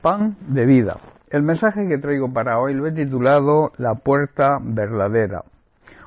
Pan de vida. El mensaje que traigo para hoy lo he titulado La puerta verdadera.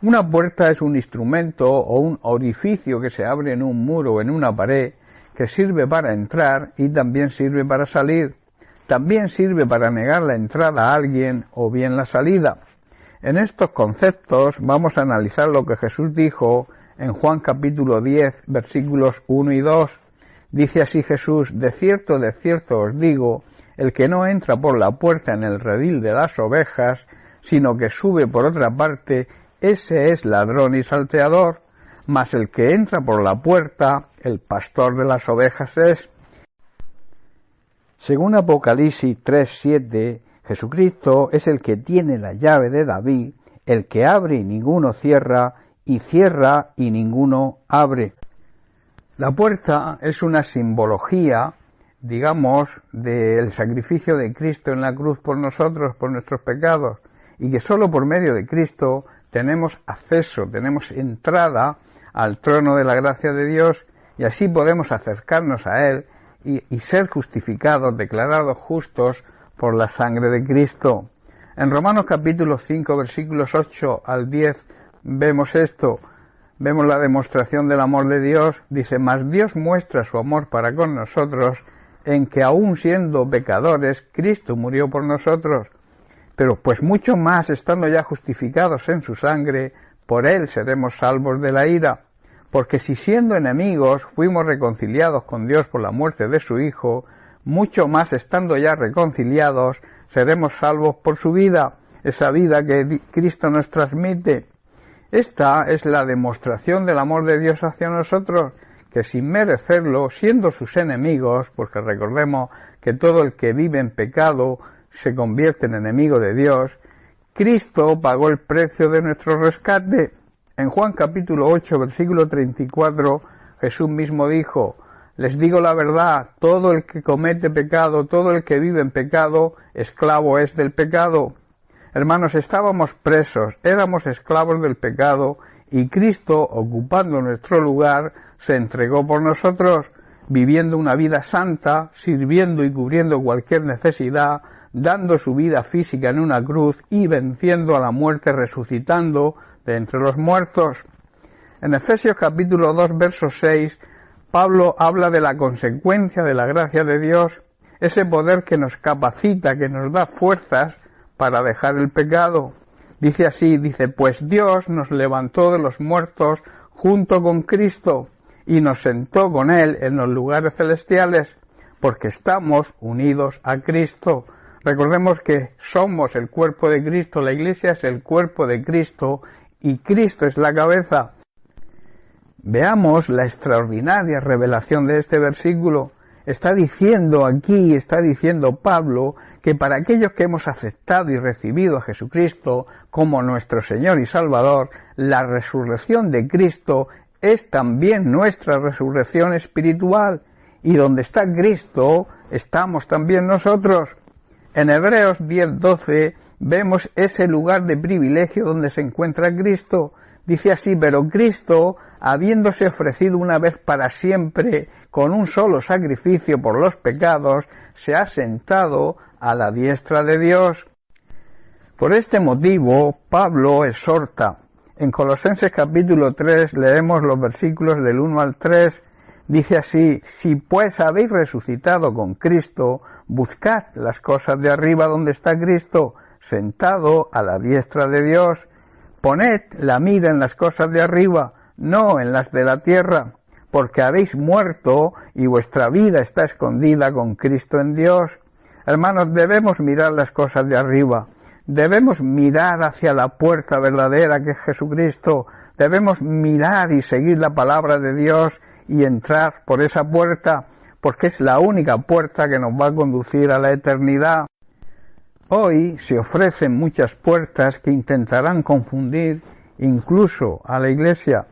Una puerta es un instrumento o un orificio que se abre en un muro o en una pared que sirve para entrar y también sirve para salir. También sirve para negar la entrada a alguien o bien la salida. En estos conceptos vamos a analizar lo que Jesús dijo en Juan capítulo 10, versículos 1 y 2. Dice así Jesús: de cierto os digo, el que no entra por la puerta en el redil de las ovejas, sino que sube por otra parte, ese es ladrón y salteador, mas el que entra por la puerta, el pastor de las ovejas es. Según Apocalipsis 3:7, Jesucristo es el que tiene la llave de David, el que abre y ninguno cierra, y cierra y ninguno abre. La puerta es una simbología, digamos, del sacrificio de Cristo en la cruz por nosotros, por nuestros pecados, y que solo por medio de Cristo tenemos acceso, tenemos entrada al trono de la gracia de Dios, y así podemos acercarnos a Él y ser justificados, declarados justos por la sangre de Cristo. En Romanos capítulo 5, versículos 8 al 10, vemos esto. Vemos la demostración del amor de Dios. Dice: mas Dios muestra su amor para con nosotros en que aun siendo pecadores, Cristo murió por nosotros. Pero pues mucho más, estando ya justificados en su sangre, por Él seremos salvos de la ira. Porque si siendo enemigos fuimos reconciliados con Dios por la muerte de su Hijo, mucho más estando ya reconciliados, seremos salvos por su vida, esa vida que Cristo nos transmite. Esta es la demostración del amor de Dios hacia nosotros, que sin merecerlo, siendo sus enemigos, porque recordemos que todo el que vive en pecado se convierte en enemigo de Dios, Cristo pagó el precio de nuestro rescate. En Juan capítulo 8, versículo 34, Jesús mismo dijo: les digo la verdad, todo el que comete pecado, todo el que vive en pecado, esclavo es del pecado. Hermanos, estábamos presos, éramos esclavos del pecado, y Cristo, ocupando nuestro lugar, se entregó por nosotros, viviendo una vida santa, sirviendo y cubriendo cualquier necesidad, dando su vida física en una cruz y venciendo a la muerte, resucitando de entre los muertos. En Efesios capítulo 2, verso 6, Pablo habla de la consecuencia de la gracia de Dios, ese poder que nos capacita, que nos da fuerzas para dejar el pecado. Dice así, pues Dios nos levantó de los muertos junto con Cristo y nos sentó con Él en los lugares celestiales, porque estamos unidos a Cristo. Recordemos que somos el cuerpo de Cristo, la Iglesia es el cuerpo de Cristo y Cristo es la cabeza. Veamos la extraordinaria revelación de este versículo. Está diciendo Pablo, que para aquellos que hemos aceptado y recibido a Jesucristo como nuestro Señor y Salvador, la resurrección de Cristo es también nuestra resurrección espiritual, y donde está Cristo, estamos también nosotros. En Hebreos 10:12 vemos ese lugar de privilegio donde se encuentra Cristo. Dice así: pero Cristo, habiéndose ofrecido una vez para siempre con un solo sacrificio por los pecados, se ha sentado a la diestra de Dios. Por este motivo, Pablo exhorta. En Colosenses capítulo 3 leemos los versículos del 1 al 3. Dice así: si pues habéis resucitado con Cristo, buscad las cosas de arriba donde está Cristo, sentado a la diestra de Dios. Poned la mira en las cosas de arriba, no en las de la tierra, porque habéis muerto y vuestra vida está escondida con Cristo en Dios. Hermanos, debemos mirar las cosas de arriba, debemos mirar hacia la puerta verdadera que es Jesucristo, debemos mirar y seguir la palabra de Dios y entrar por esa puerta, porque es la única puerta que nos va a conducir a la eternidad. Hoy se ofrecen muchas puertas que intentarán confundir incluso a la Iglesia.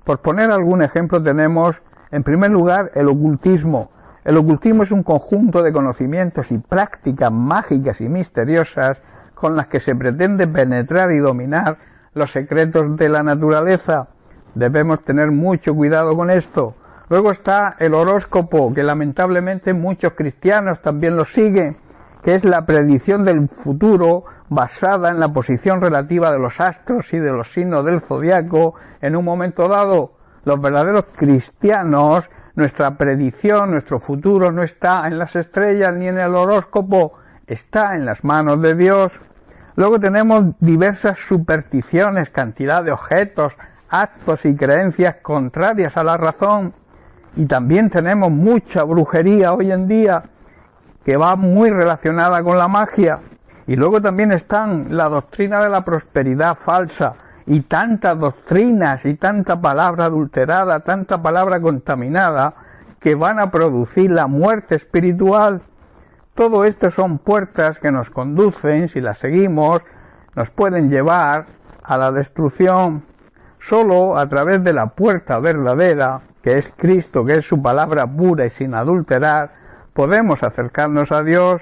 Por poner algún ejemplo tenemos, en primer lugar, el ocultismo. El ocultismo es un conjunto de conocimientos y prácticas mágicas y misteriosas con las que se pretende penetrar y dominar los secretos de la naturaleza. Debemos tener mucho cuidado con esto. Luego está el horóscopo, que lamentablemente muchos cristianos también lo siguen, que es la predicción del futuro basada en la posición relativa de los astros y de los signos del zodiaco en un momento dado. Los verdaderos cristianos, nuestra predicción, nuestro futuro no está en las estrellas ni en el horóscopo, está en las manos de Dios. Luego tenemos diversas supersticiones, cantidad de objetos, actos y creencias contrarias a la razón. Y también tenemos mucha brujería hoy en día, que va muy relacionada con la magia. Y luego también están la doctrina de la prosperidad falsa, y tantas doctrinas y tanta palabra adulterada, tanta palabra contaminada, que van a producir la muerte espiritual. Todo esto son puertas que nos conducen, si las seguimos, nos pueden llevar a la destrucción. Solo a través de la puerta verdadera, que es Cristo, que es su palabra pura y sin adulterar, podemos acercarnos a Dios.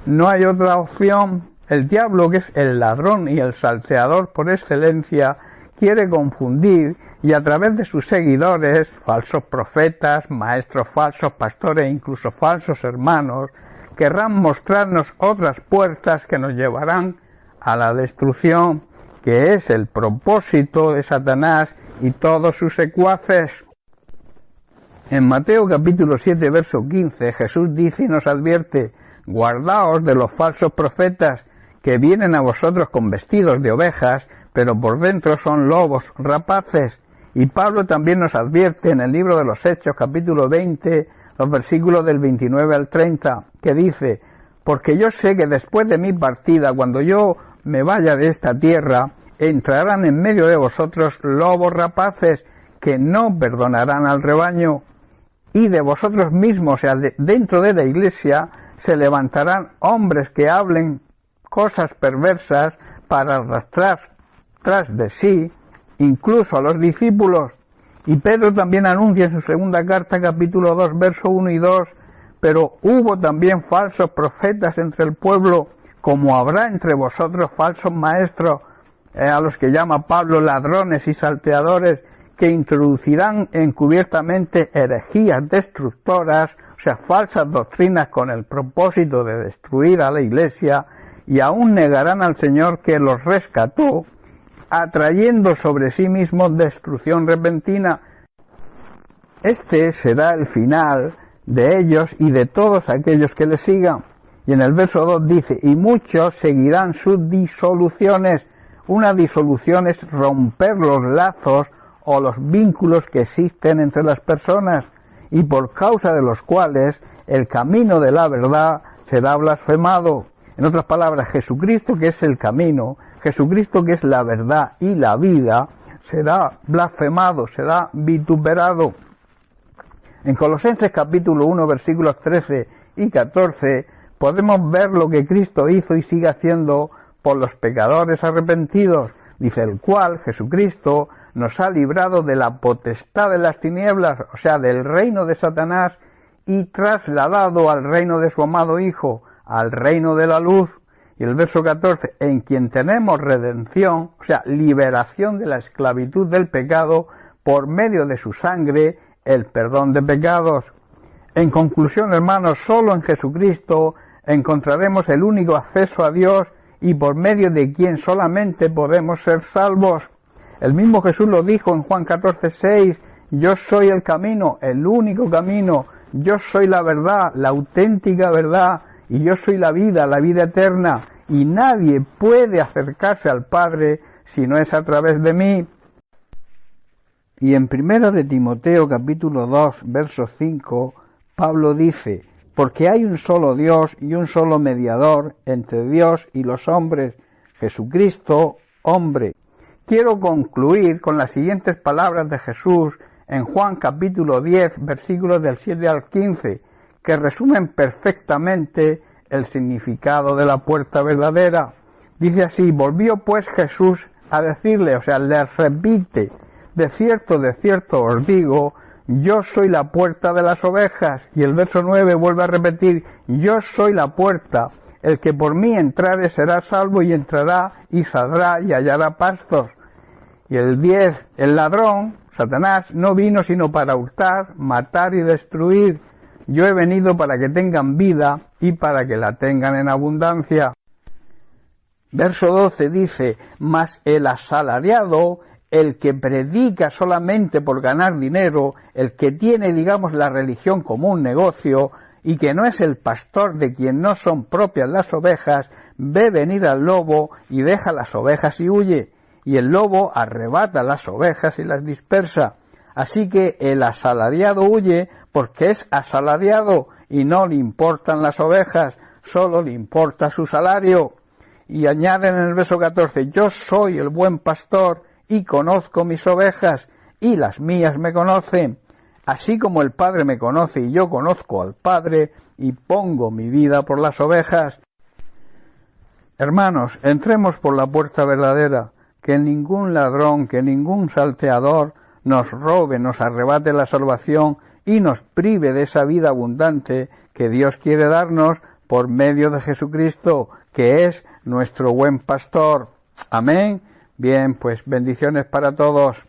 No hay otra opción. El diablo, que es el ladrón y el salteador por excelencia, quiere confundir y a través de sus seguidores, falsos profetas, maestros falsos, pastores e incluso falsos hermanos, querrán mostrarnos otras puertas que nos llevarán a la destrucción, que es el propósito de Satanás y todos sus secuaces. En Mateo capítulo 7, verso 15, Jesús dice y nos advierte: guardaos de los falsos profetas, que vienen a vosotros con vestidos de ovejas, pero por dentro son lobos rapaces. Y Pablo también nos advierte en el libro de los Hechos, capítulo 20, los versículos del 29 al 30, que dice: porque yo sé que después de mi partida, cuando yo me vaya de esta tierra, entrarán en medio de vosotros lobos rapaces, que no perdonarán al rebaño. Y de vosotros mismos, o sea, dentro de la iglesia, se levantarán hombres que hablen cosas perversas para arrastrar tras de sí, incluso a los discípulos. Y Pedro también anuncia en su segunda carta, capítulo 2, verso 1 y 2, pero hubo también falsos profetas entre el pueblo, como habrá entre vosotros falsos maestros, a los que llama Pablo ladrones y salteadores, que introducirán encubiertamente herejías destructoras, o sea, falsas doctrinas con el propósito de destruir a la iglesia, y aún negarán al Señor que los rescató, atrayendo sobre sí mismos destrucción repentina. Este será el final de ellos y de todos aquellos que les sigan. Y en el verso 2 dice: y muchos seguirán sus disoluciones. Una disolución es romper los lazos o los vínculos que existen entre las personas, y por causa de los cuales el camino de la verdad será blasfemado. En otras palabras, Jesucristo, que es el camino, Jesucristo, que es la verdad y la vida, será blasfemado, será vituperado. En Colosenses capítulo 1, versículos 13 y 14, podemos ver lo que Cristo hizo y sigue haciendo por los pecadores arrepentidos. Dice: el cual, Jesucristo, nos ha librado de la potestad de las tinieblas, o sea, del reino de Satanás, y trasladado al reino de su amado Hijo, al reino de la luz. Y el verso 14, en quien tenemos redención, o sea, liberación de la esclavitud del pecado, por medio de su sangre, el perdón de pecados. En conclusión, hermanos, solo en Jesucristo encontraremos el único acceso a Dios y por medio de quien solamente podemos ser salvos. El mismo Jesús lo dijo en Juan 14:6, yo soy el camino, el único camino, yo soy la verdad, la auténtica verdad, y yo soy la vida eterna, y nadie puede acercarse al Padre si no es a través de mí. Y en 1 de Timoteo capítulo 2, verso 5, Pablo dice: porque hay un solo Dios y un solo mediador entre Dios y los hombres, Jesucristo, hombre. Quiero concluir con las siguientes palabras de Jesús en Juan capítulo 10, versículos del 7 al 15, que resumen perfectamente el significado de la puerta verdadera. Dice así: volvió pues Jesús a decirle, o sea, les repite: de cierto os digo, yo soy la puerta de las ovejas. Y el verso 9 vuelve a repetir: yo soy la puerta, el que por mí entrare será salvo, y entrará y saldrá y hallará pastos. Y el 10, el ladrón, Satanás, no vino sino para hurtar, matar y destruir. Yo he venido para que tengan vida y para que la tengan en abundancia. Verso 12 dice: mas el asalariado, el que predica solamente por ganar dinero, el que tiene, digamos, la religión como un negocio, y que no es el pastor de quien no son propias las ovejas, ve venir al lobo y deja las ovejas y huye, y el lobo arrebata las ovejas y las dispersa. Así que el asalariado huye porque es asalariado y no le importan las ovejas, solo le importa su salario. Y añaden en el verso 14: yo soy el buen pastor y conozco mis ovejas, y las mías me conocen, así como el Padre me conoce y yo conozco al Padre, y pongo mi vida por las ovejas. Hermanos, entremos por la puerta verdadera, que ningún ladrón, que ningún salteador nos robe, nos arrebate la salvación y nos prive de esa vida abundante que Dios quiere darnos por medio de Jesucristo, que es nuestro buen pastor. Amén. Bien, pues bendiciones para todos.